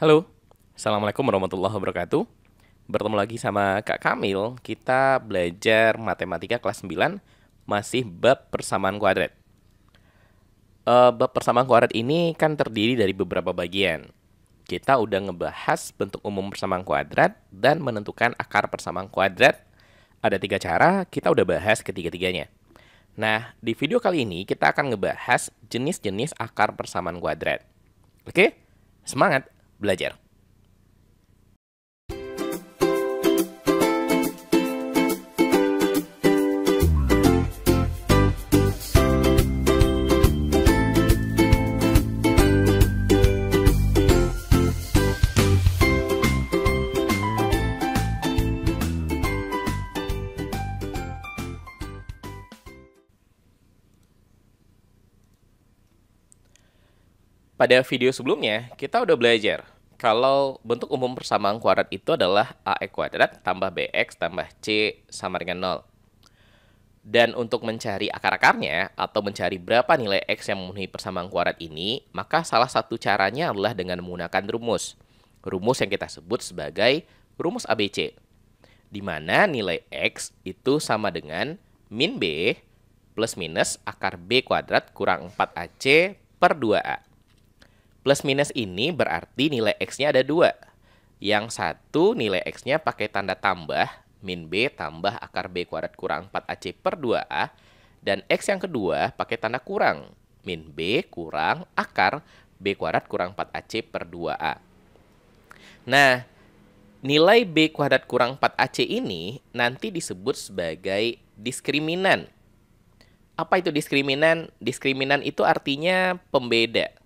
Halo, Assalamualaikum warahmatullahi wabarakatuh. Bertemu lagi sama Kak Kamil. Kita belajar matematika kelas 9, masih bab persamaan kuadrat. Bab persamaan kuadrat ini kan terdiri dari beberapa bagian. Kita udah ngebahas bentuk umum persamaan kuadrat dan menentukan akar persamaan kuadrat. Ada 3 cara, kita udah bahas ketiga-tiganya. Nah, di video kali ini kita akan ngebahas jenis-jenis akar persamaan kuadrat. Oke, semangat belajar! Pada video sebelumnya, kita udah belajar kalau bentuk umum persamaan kuadrat itu adalah AX kuadrat tambah BX tambah C sama dengan 0. Dan untuk mencari akar-akarnya atau mencari berapa nilai X yang memenuhi persamaan kuadrat ini, maka salah satu caranya adalah dengan menggunakan rumus. Rumus yang kita sebut sebagai rumus ABC. Di mana nilai X itu sama dengan min B plus minus akar B kuadrat kurang 4AC per 2A. Plus minus ini berarti nilai X-nya ada 2. Yang satu nilai X-nya pakai tanda tambah, min B tambah akar B kuadrat kurang 4AC per 2A. Dan X yang kedua pakai tanda kurang, min B kurang akar B kuadrat kurang 4AC per 2A. Nah, nilai B kuadrat kurang 4AC ini nanti disebut sebagai diskriminan. Apa itu diskriminan? Diskriminan itu artinya pembeda.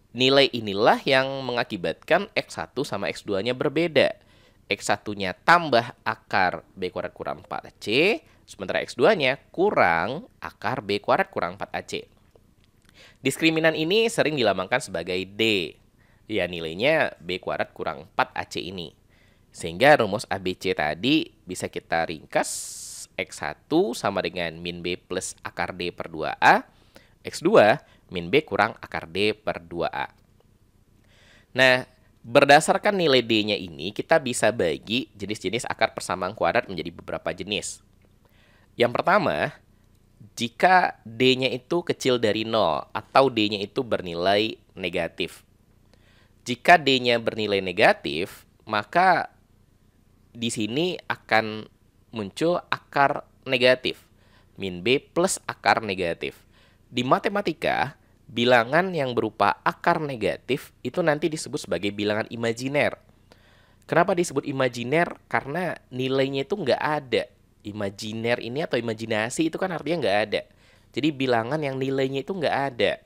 Nilai inilah yang mengakibatkan X1 sama X2-nya berbeda. X1-nya tambah akar B kuadrat kurang 4AC, sementara X2-nya kurang akar B kuadrat kurang 4AC. Diskriminan ini sering dilambangkan sebagai D. Ya, nilainya B kuadrat kurang 4AC ini. Sehingga rumus ABC tadi bisa kita ringkas X1 sama dengan min B plus akar D per 2A. X2 min B kurang akar D per 2A. Nah, berdasarkan nilai D-nya ini, kita bisa bagi jenis-jenis akar persamaan kuadrat menjadi beberapa jenis. Yang pertama, jika D-nya itu kecil dari 0 atau D-nya itu bernilai negatif. Jika D-nya bernilai negatif, maka di sini akan muncul akar negatif, min B plus akar negatif. Di matematika, bilangan yang berupa akar negatif itu nanti disebut sebagai bilangan imajiner. Kenapa disebut imajiner? Karena nilainya itu nggak ada. Imajiner ini atau imajinasi itu kan artinya nggak ada. Jadi bilangan yang nilainya itu nggak ada.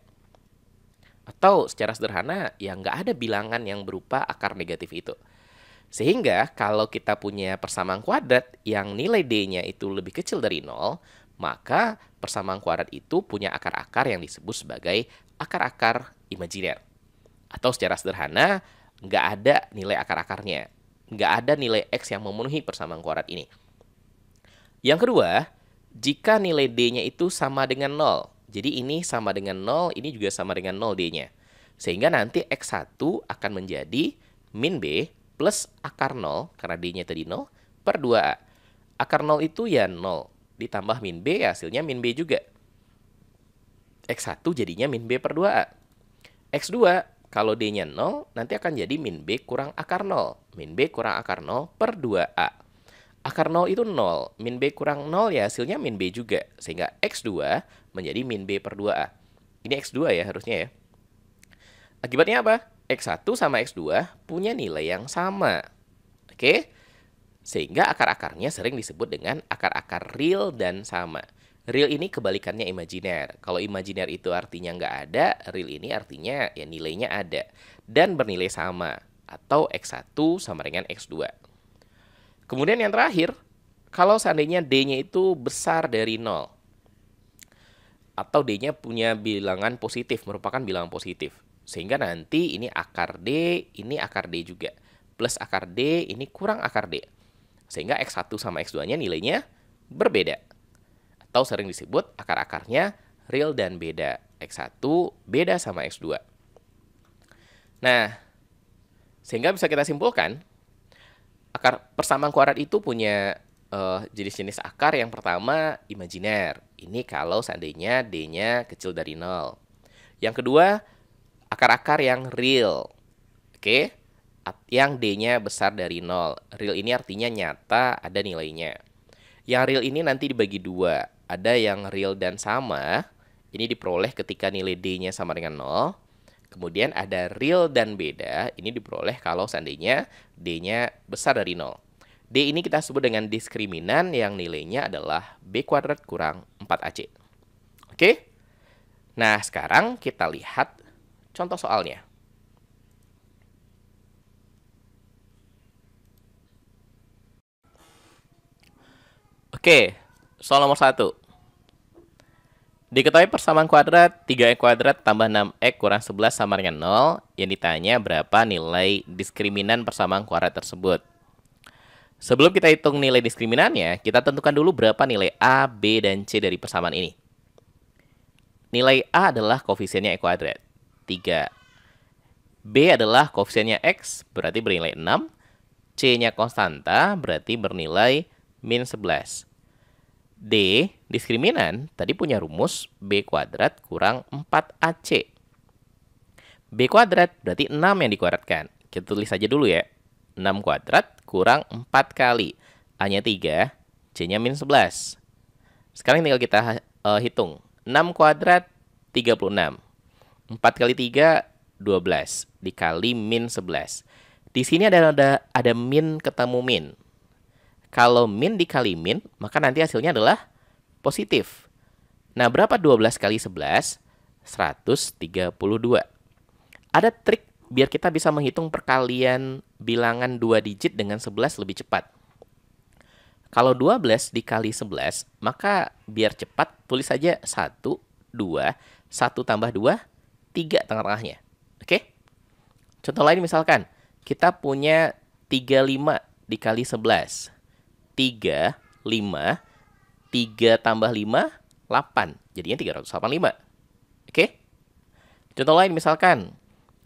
Atau secara sederhana, ya nggak ada bilangan yang berupa akar negatif itu. Sehingga kalau kita punya persamaan kuadrat yang nilai D-nya itu lebih kecil dari 0, maka persamaan kuadrat itu punya akar-akar yang disebut sebagai akar-akar imajiner. Atau secara sederhana, nggak ada nilai akar-akarnya. Nggak ada nilai X yang memenuhi persamaan kuadrat ini. Yang kedua, jika nilai D-nya itu sama dengan 0. Jadi ini sama dengan 0, ini juga sama dengan 0 D-nya. Sehingga nanti X1 akan menjadi min B plus akar 0, karena D-nya tadi 0, per 2A. Akar 0 itu ya 0. Ditambah min B, hasilnya min B juga. X1 jadinya min B per 2A. X2, kalau D-nya 0, nanti akan jadi min B kurang akar 0. Min B kurang akar 0 per 2A. Akar 0 itu 0. Min B kurang 0 ya hasilnya min B juga. Sehingga X2 menjadi min B per 2A. Ini X2 ya harusnya ya. Akibatnya apa? X1 sama X2 punya nilai yang sama. Oke? Sehingga akar-akarnya sering disebut dengan akar-akar real dan sama. Real ini kebalikannya imajiner. Kalau imajiner itu artinya nggak ada, real ini artinya ya nilainya ada. Dan bernilai sama. Atau X1 sama dengan X2. Kemudian yang terakhir, kalau seandainya D-nya itu besar dari 0. Atau D-nya punya bilangan positif, merupakan bilangan positif. Sehingga nanti ini akar D, ini akar D juga. Plus akar D, ini kurang akar D. Sehingga X1 sama X2-nya nilainya berbeda. Atau sering disebut akar-akarnya real dan beda. X1 beda sama X2. Nah, Sehingga bisa kita simpulkan, akar persamaan kuadrat itu punya jenis-jenis akar. Yang pertama, imajiner. Ini kalau seandainya D-nya kecil dari 0. Yang kedua, akar-akar yang real. Oke, yang D-nya besar dari 0. Real ini artinya nyata, ada nilainya. Yang real ini nanti dibagi dua. Ada yang real dan sama. Ini diperoleh ketika nilai D-nya sama dengan 0. Kemudian ada real dan beda. Ini diperoleh kalau seandainya D-nya besar dari 0. D ini kita sebut dengan diskriminan yang nilainya adalah B kuadrat kurang 4AC. Oke? Nah, sekarang kita lihat contoh soalnya. Oke, soal nomor 1. Diketahui persamaan kuadrat 3e kuadrat tambah 6e kurang 11 sama dengan 0. Yang ditanya berapa nilai diskriminan persamaan kuadrat tersebut. Sebelum kita hitung nilai diskriminannya, kita tentukan dulu berapa nilai A, B, dan C dari persamaan ini. Nilai A adalah koefisiennya E kuadrat, 3. B adalah koefisiennya X, berarti bernilai 6. C-nya konstanta, berarti bernilai min 11. D, diskriminan, tadi punya rumus B kuadrat kurang 4AC. B kuadrat berarti 6 yang dikuadratkan. Kita tulis saja dulu ya. 6 kuadrat kurang 4 kali. A-nya 3, C-nya min 11. Sekarang tinggal kita hitung. 6 kuadrat 36. 4 kali 3, 12. Dikali min 11. Di sini ada min ketemu min. Kalau min dikali min, maka nanti hasilnya adalah positif. Nah, berapa 12 kali 11? 132. Ada trik biar kita bisa menghitung perkalian bilangan 2 digit dengan 11 lebih cepat. Kalau 12 dikali 11, maka biar cepat tulis saja 1, 2, 1 tambah 2, 3 tengah-tengahnya. Oke? Contoh lain misalkan, kita punya 35 dikali 11. 3, 5, 3 tambah 5, 8. Jadinya 385. Oke? Contoh lain misalkan,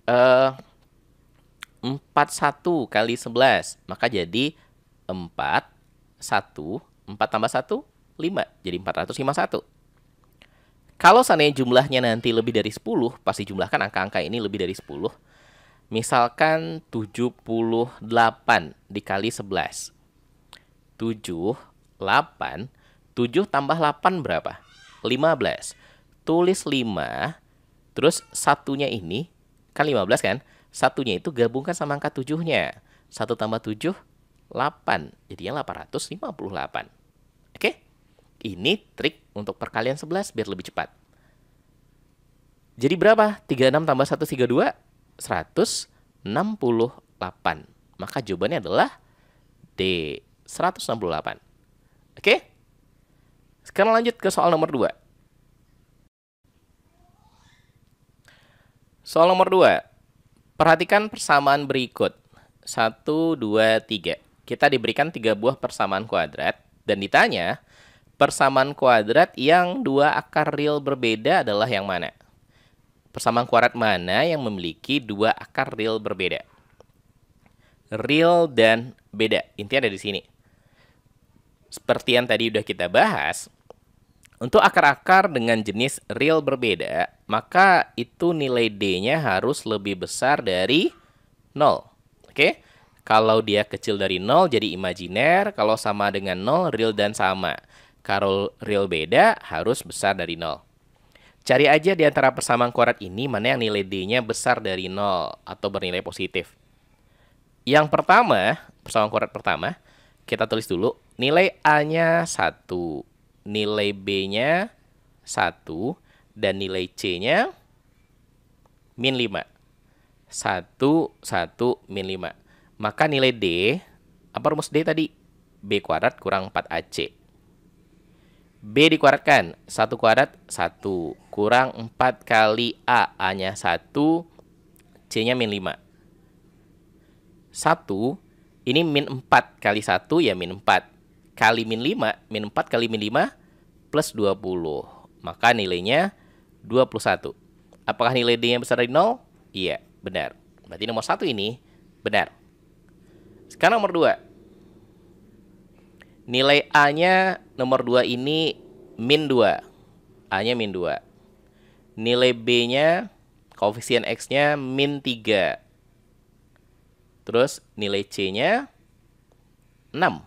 41 kali 11. Maka jadi 4, 1, 4 tambah 1, 5. Jadi 451. Kalau seandainya jumlahnya nanti lebih dari 10, pasti jumlahkan angka-angka ini lebih dari 10. Misalkan 78 dikali 11. 7, 8, 7 tambah 8 berapa? 15. Tulis 5, terus satunya ini, kan 15 kan? Satunya itu gabungkan sama angka 7-nya. 1 tambah 7, 8. Jadinya 858. Oke? Ini trik untuk perkalian 11 biar lebih cepat. Jadi berapa? 36 tambah 1, 32? 168. Maka jawabannya adalah D, 168. Oke? Sekarang lanjut ke soal nomor 2. Soal nomor 2. Perhatikan persamaan berikut. 1, 2, 3. Kita diberikan 3 buah persamaan kuadrat. Dan ditanya, persamaan kuadrat yang 2 akar real berbeda adalah yang mana? Persamaan kuadrat mana yang memiliki 2 akar real berbeda? Real dan beda. Intinya ada di sini. Seperti yang tadi udah kita bahas, untuk akar-akar dengan jenis real berbeda, maka itu nilai D-nya harus lebih besar dari 0. Oke? Kalau dia kecil dari 0 jadi imajiner, kalau sama dengan 0 real dan sama. Kalau real beda harus besar dari 0. Cari aja di antara persamaan kuadrat ini mana yang nilai D-nya besar dari 0 atau bernilai positif. Yang pertama, persamaan kuadrat pertama, kita tulis dulu. Nilai A-nya 1, nilai B-nya 1, dan nilai C-nya min 5. 1, 1, min 5. Maka nilai D, apa rumus D tadi? B kuadrat kurang 4AC. B dikuadratkan, 1 kuadrat 1, kurang 4 kali A, A-nya 1, C-nya min 5. 1, ini min 4 kali 1 ya min 4. Kali min 5, min 4 kali min 5 plus 20. Maka nilainya 21. Apakah nilai D-nya besar dari 0? Iya, benar. Berarti nomor 1 ini Benar. Sekarang nomor 2. Nilai A-nya nomor 2 ini min 2. A-nya min 2. Nilai B-nya, koefisien X-nya min 3. Terus nilai C-nya 6.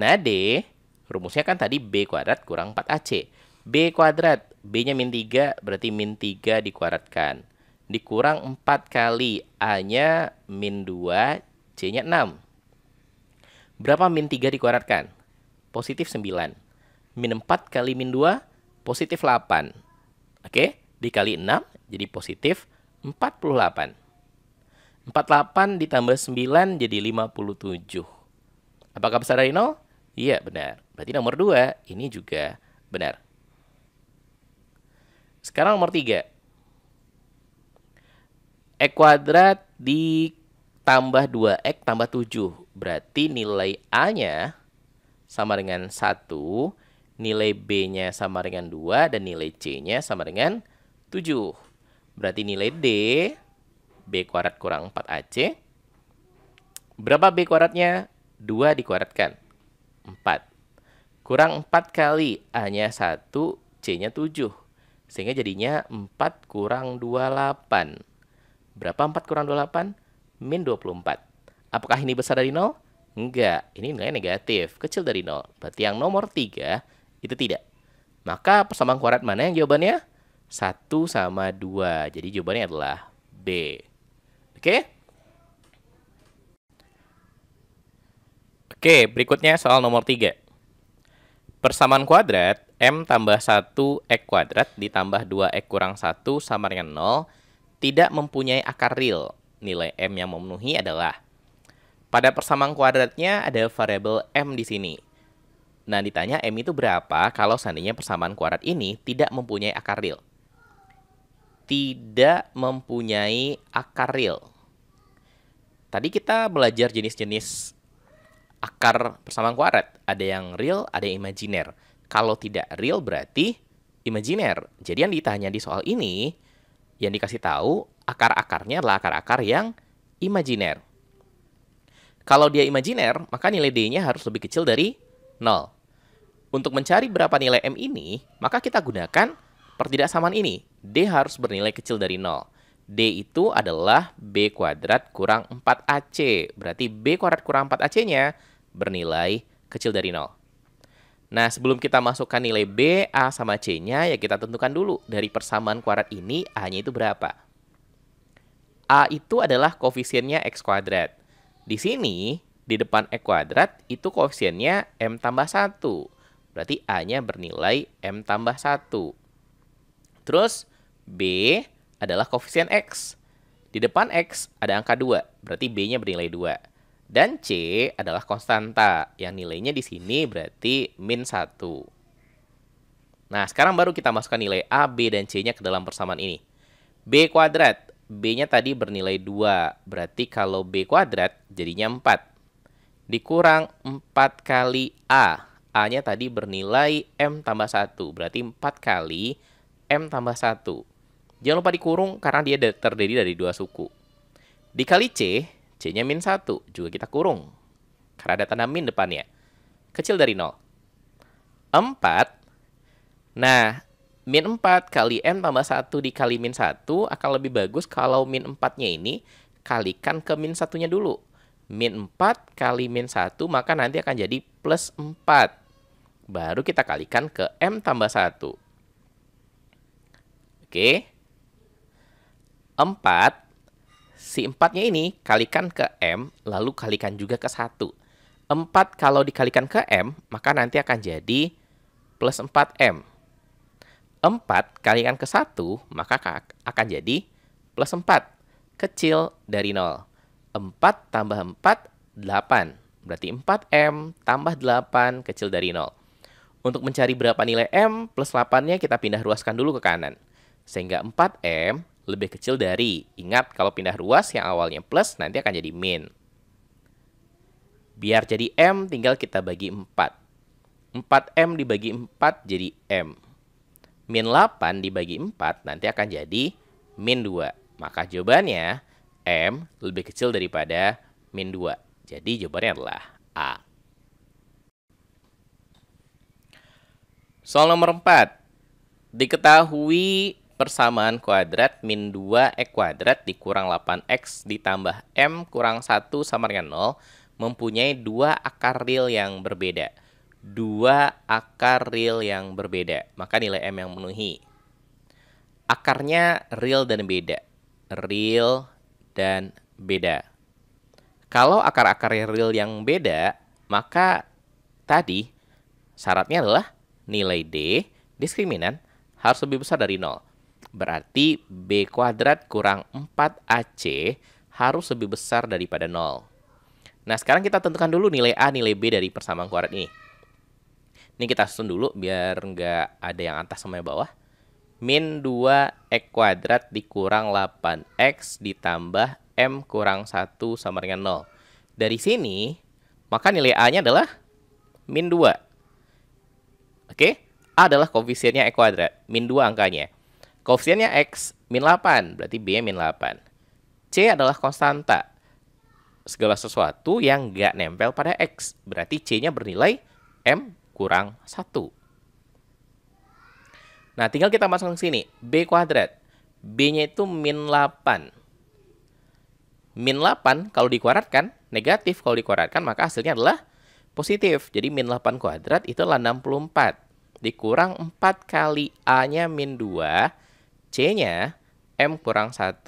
Nah, D, rumusnya kan tadi B kuadrat kurang 4AC. B kuadrat, B-nya min 3, berarti min 3 dikuadratkan. Dikurang 4 kali A-nya min 2, C-nya 6. Berapa min 3 dikuadratkan? Positif 9. Min 4 kali min 2, positif 8. Oke, dikali 6, jadi positif 48. 48 ditambah 9 jadi 57. Apakah besar dari 0? Iya, benar. Berarti nomor 2 ini juga benar. Sekarang nomor 3. X kuadrat ditambah 2X tambah 7. Berarti nilai A-nya sama dengan 1, nilai B-nya sama dengan 2, dan nilai C-nya sama dengan 7. Berarti nilai D, B kuadrat kurang 4AC. Berapa B kuadratnya? 2 dikuadratkan. 4. Kurang 4 kali A-nya 1, C-nya 7. Sehingga jadinya 4 kurang 28. Berapa 4 kurang 28? Min 24. Apakah ini besar dari 0? Enggak, ini nilai negatif, kecil dari 0. Berarti yang nomor 3 itu tidak. Maka persamaan kuadrat mana yang jawabannya? 1 sama 2. Jadi jawabannya adalah B. Oke? Oke, berikutnya soal nomor 3. Persamaan kuadrat M tambah 1 X kuadrat ditambah 2X kurang 1 sama dengan 0 tidak mempunyai akar real. Nilai M yang memenuhi adalah, pada persamaan kuadratnya ada variabel M di sini. Nah, ditanya M itu berapa kalau seandainya persamaan kuadrat ini tidak mempunyai akar real. Tidak mempunyai akar real. Tadi kita belajar jenis-jenis akar persamaan kuadrat. Ada yang real, ada yang imajiner. Kalau tidak real berarti imajiner. Jadi yang ditanya di soal ini, yang dikasih tahu akar-akarnya adalah akar-akar yang imajiner. Kalau dia imajiner, maka nilai D-nya harus lebih kecil dari 0. Untuk mencari berapa nilai M ini, maka kita gunakan pertidaksamaan ini. D harus bernilai kecil dari 0. D itu adalah B kuadrat kurang 4AC. Berarti B kuadrat kurang 4AC-nya bernilai kecil dari 0. Nah, sebelum kita masukkan nilai B, A, sama C-nya, ya kita tentukan dulu. Dari persamaan kuadrat ini, A-nya itu berapa? A itu adalah koefisiennya X kuadrat. Di sini, di depan X kuadrat, itu koefisiennya M tambah 1. Berarti A-nya bernilai M tambah 1. Terus, B adalah koefisien X. Di depan X ada angka 2, berarti B-nya bernilai 2. Dan C adalah konstanta, yang nilainya di sini berarti min 1. Nah, sekarang baru kita masukkan nilai A, B, dan C-nya ke dalam persamaan ini. B kuadrat, B-nya tadi bernilai 2, berarti kalau B kuadrat jadinya 4. Dikurang 4 kali A, A-nya tadi bernilai M tambah 1, berarti 4 kali M tambah 1. Jangan lupa dikurung karena dia terdiri dari 2 suku. Dikali C, C-nya min 1. Juga kita kurung. Karena ada tanda min depannya. Kecil dari 0. 4. Nah, min 4 kali M tambah 1 dikali min 1 akan lebih bagus kalau min 4-nya ini kalikan ke min 1-nya dulu. Min 4 kali min 1 maka nanti akan jadi plus 4. Baru kita kalikan ke M tambah 1. Oke. 4, si 4-nya ini kalikan ke M, lalu kalikan juga ke 1. 4 kalau dikalikan ke M, maka nanti akan jadi plus 4M. 4 kalikan ke 1, maka akan jadi plus 4. Kecil dari 0. 4 tambah 4, 8. Berarti 4M tambah 8 kecil dari 0. Untuk mencari berapa nilai M plus 8-nya kita pindah ruaskan dulu ke kanan. Sehingga 4M lebih kecil dari, ingat kalau pindah ruas yang awalnya plus nanti akan jadi min. Biar jadi M tinggal kita bagi 4. 4M dibagi 4 jadi M. Min 8 dibagi 4 nanti akan jadi min 2. Maka jawabannya M lebih kecil daripada min 2. Jadi jawabannya adalah A. Soal nomor 4. Diketahui persamaan kuadrat min 2x kuadrat dikurang 8x ditambah M kurang 1 sama dengan 0 mempunyai dua akar real yang berbeda. Dua akar real yang berbeda. Maka nilai M yang memenuhi. Akarnya real dan beda. Real dan beda. Kalau akar-akarnya real yang beda, maka tadi syaratnya adalah nilai D diskriminan harus lebih besar dari 0. Berarti B kuadrat kurang 4AC harus lebih besar daripada 0. Nah, sekarang kita tentukan dulu nilai A, nilai B dari persamaan kuadrat ini. Ini kita susun dulu biar nggak ada yang atas sama yang bawah. Min 2x kuadrat dikurang 8x ditambah M kurang 1 sama dengan 0. Dari sini, maka nilai A-nya adalah min 2. Oke? A adalah koefisiennya X kuadrat. Min 2 angkanya. Koefisiennya X min 8. Berarti B min 8. C adalah konstanta. Segala sesuatu yang nggak nempel pada X. Berarti C-nya bernilai M kurang 1. Nah, tinggal kita masuk ke sini. B kuadrat. B-nya itu min 8. Min 8 kalau dikuadratkan, negatif. Kalau dikuadratkan, maka hasilnya adalah positif. Jadi min 8 kuadrat itu adalah 64. Dikurang 4 kali A-nya min 2. C-nya M kurang 1.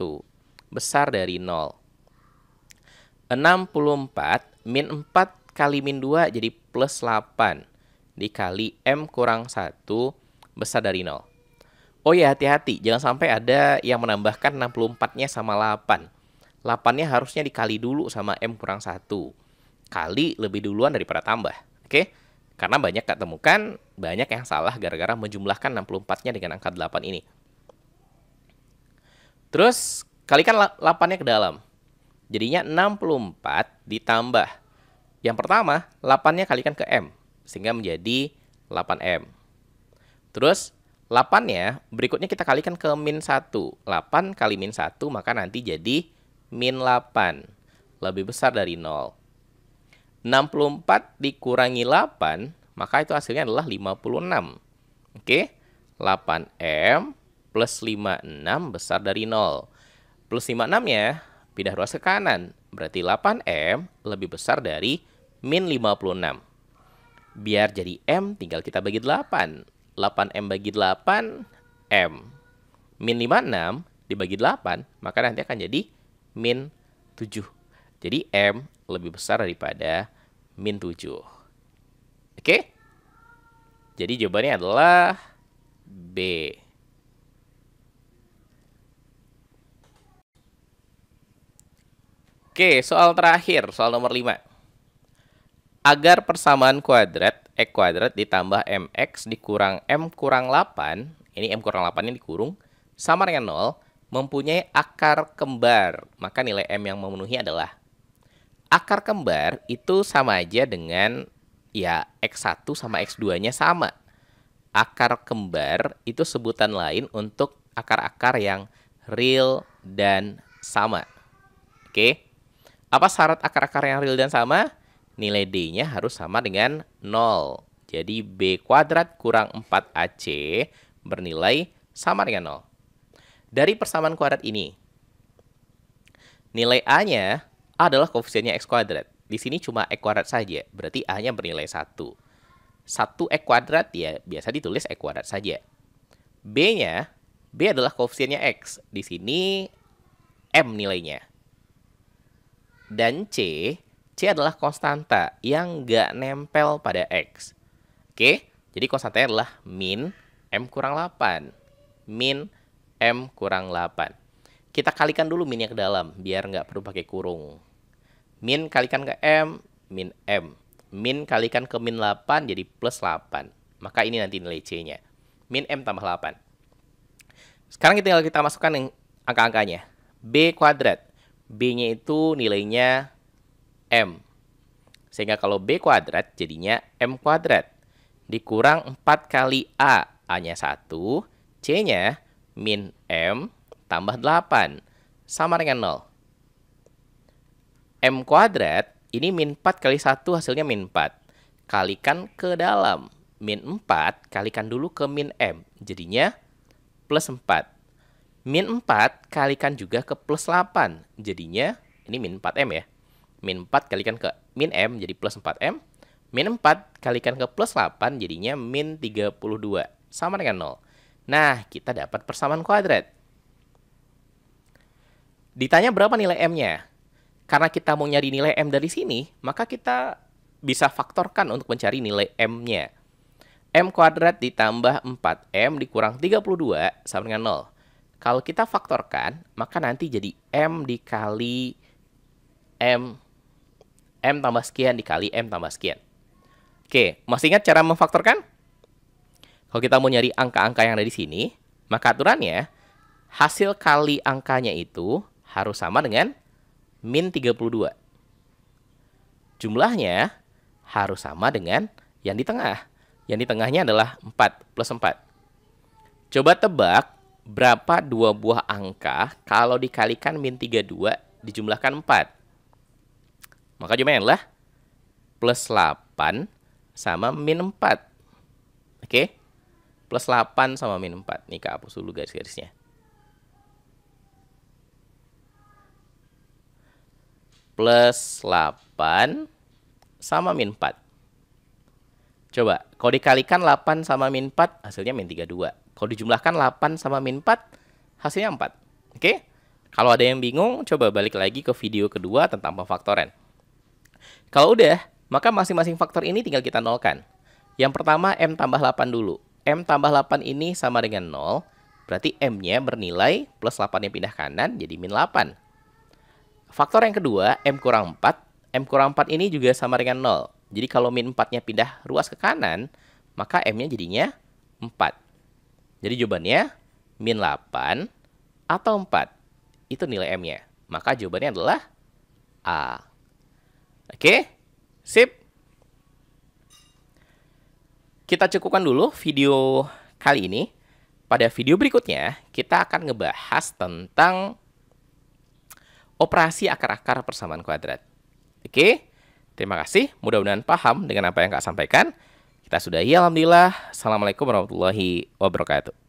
Besar dari 0. 64 min 4 kali min 2 jadi plus 8. Dikali M kurang 1 besar dari 0. Oh ya, hati-hati. Jangan sampai ada yang menambahkan 64-nya sama 8. 8-nya harusnya dikali dulu sama M kurang 1. Kali lebih duluan daripada tambah. Oke? Karena banyak Kak temukan, banyak yang salah gara-gara menjumlahkan 64-nya dengan angka 8 ini. Terus, kalikan 8-nya ke dalam. Jadinya 64 ditambah. Yang pertama, 8-nya kalikan ke M. Sehingga menjadi 8M. Terus, 8-nya berikutnya kita kalikan ke min 1. 8 kali min 1 maka nanti jadi min 8. Lebih besar dari 0. 64 dikurangi 8, maka itu hasilnya adalah 56. Oke, 8M plus 56 besar dari 0. Plus 56-nya pindah ruas ke kanan. Berarti 8M lebih besar dari min 56. Biar jadi M, tinggal kita bagi 8. 8M bagi 8, M. Min 56 dibagi 8, maka nanti akan jadi min 7. Jadi M lebih besar daripada min 7. Oke? Jadi jawabannya adalah B. Oke, soal terakhir, soal nomor 5. Agar persamaan kuadrat X kuadrat ditambah MX dikurang M kurang 8, ini M kurang 8 ini dikurung, sama dengan 0, mempunyai akar kembar. Maka nilai M yang memenuhi adalah akar kembar itu sama aja dengan ya X1 sama X2-nya sama. Akar kembar itu sebutan lain untuk akar-akar yang real dan sama. Oke. Apa syarat akar-akar yang real dan sama? Nilai D-nya harus sama dengan 0. Jadi B kuadrat kurang 4AC bernilai sama dengan 0. Dari persamaan kuadrat ini, nilai A-nya adalah koefisiennya X kuadrat. Di sini cuma X kuadrat saja, berarti A-nya bernilai 1. 1X kuadrat ya biasa ditulis X kuadrat saja. B-nya, B adalah koefisiennya X. Di sini M nilainya. Dan C adalah konstanta yang nggak nempel pada X. Oke, jadi konstantanya adalah min M kurang 8. Min M kurang 8. Kita kalikan dulu minnya ke dalam, biar nggak perlu pakai kurung. Min kalikan ke M, min M. Min kalikan ke min 8 jadi plus 8. Maka ini nanti nilai C-nya. Min M tambah 8. Sekarang tinggal kita masukkan angka-angkanya. B kuadrat. B-nya itu nilainya M. Sehingga kalau B kuadrat jadinya M kuadrat. Dikurang 4 kali A. A-nya 1. C-nya min M tambah 8. Sama dengan 0. M kuadrat, ini min 4 kali 1 hasilnya min 4. Kalikan ke dalam. Min 4 kalikan dulu ke min M. Jadinya plus 4. Min 4 kalikan juga ke plus 8. Jadinya, ini min 4M ya. Min 4 kalikan ke min M jadi plus 4M. Min 4 kalikan ke plus 8 jadinya min 32. Sama dengan 0. Nah, kita dapat persamaan kuadrat. Ditanya berapa nilai M-nya? Karena kita mau nyari nilai M dari sini, maka kita bisa faktorkan untuk mencari nilai M-nya. M kuadrat ditambah 4M dikurang 32 sama dengan 0. Kalau kita faktorkan, maka nanti jadi M dikali M tambah sekian dikali M tambah sekian. Oke, masih ingat cara memfaktorkan? Kalau kita mau nyari angka-angka yang ada di sini, maka aturannya, hasil kali angkanya itu harus sama dengan min 32. Jumlahnya harus sama dengan yang di tengah. Yang di tengahnya adalah 4 plus 4. Coba tebak berapa dua buah angka kalau dikalikan min 32 dijumlahkan 4. Maka jawabannya adalah plus 8 sama min 4. Oke? Plus 8 sama min 4. Nih, kehapus dulu garis-garisnya. Plus 8 sama min 4. Coba, kalau dikalikan 8 sama min 4, hasilnya min 32. Kalau dijumlahkan 8 sama min 4, hasilnya 4. Oke? Kalau ada yang bingung, coba balik lagi ke video kedua tentang pemfaktoran. Kalau udah, maka masing-masing faktor ini tinggal kita nolkan. Yang pertama, M tambah 8 dulu. M tambah 8 ini sama dengan 0, berarti M-nya bernilai plus 8 yang pindah kanan, jadi min 8. Faktor yang kedua, M kurang 4. M kurang 4 ini juga sama dengan 0. Jadi kalau min 4-nya pindah ruas ke kanan, maka M-nya jadinya 4. Jadi jawabannya min 8 atau 4. Itu nilai M-nya. Maka jawabannya adalah A. Oke, sip. Kita cukupkan dulu video kali ini. Pada video berikutnya, kita akan ngebahas tentang operasi akar-akar persamaan kuadrat. Oke, terima kasih. Mudah-mudahan paham dengan apa yang Kak sampaikan. Kita sudahi, alhamdulillah. Assalamualaikum warahmatullahi wabarakatuh.